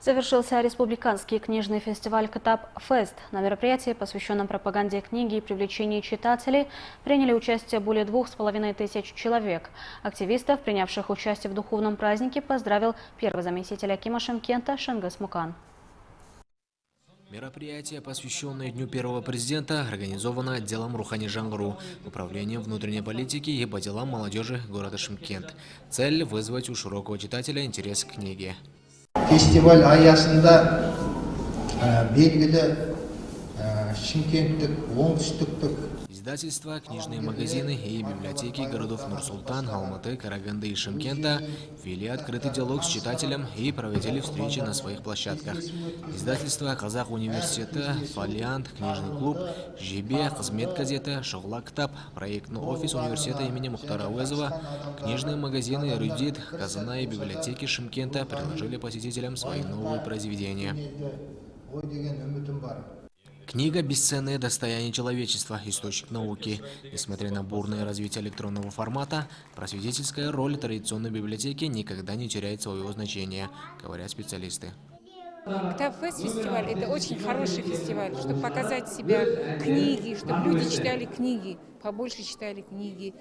Завершился республиканский книжный фестиваль «Кытап-фест». На мероприятии, посвященном пропаганде книги и привлечении читателей, приняли участие более 2500 человек. Активистов, принявших участие в духовном празднике, поздравил первый заместитель акима Шымкента Шенгыс Мукан. Мероприятие, посвященное Дню первого президента, организовано отделом Рухани Жаңғыру, управлением внутренней политики и по делам молодежи города Шымкент. Цель – вызвать у широкого читателя интерес к книге. Фестиваль аясында белгілі шымкенттік, оңтүстіктік Издательства, книжные магазины и библиотеки городов Нур-Султан, Алматы, Караганды и Шымкента вели открытый диалог с читателем и проводили встречи на своих площадках. Издательства Казах университета, Фолиант, книжный клуб, Жебе, Қызмет газета, Шуғла Кітап, проектный офис университета имени Мухтара Әуезова, книжные магазины Эрудит, Казана и библиотеки Шымкента предложили посетителям свои новые произведения. Книга – бесценное достояние человечества, источник науки. Несмотря на бурное развитие электронного формата, просветительская роль традиционной библиотеки никогда не теряет своего значения, говорят специалисты. Кытап-фест фестиваль – это очень хороший фестиваль, чтобы показать себя книги, чтобы люди читали книги, побольше читали книги.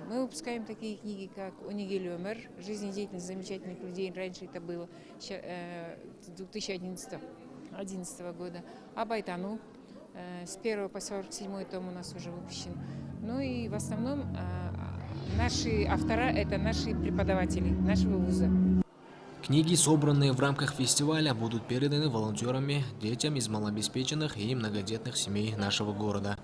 Мы выпускаем такие книги, как «Онегель Өмір», «Жизнедеятельность замечательных людей». Раньше это было 2011 года. «Абайтану» с 1 по 47 том у нас уже выпущен. Ну и в основном наши автора – это наши преподаватели нашего вуза. Книги, собранные в рамках фестиваля, будут переданы волонтерами детям из малообеспеченных и многодетных семей нашего города.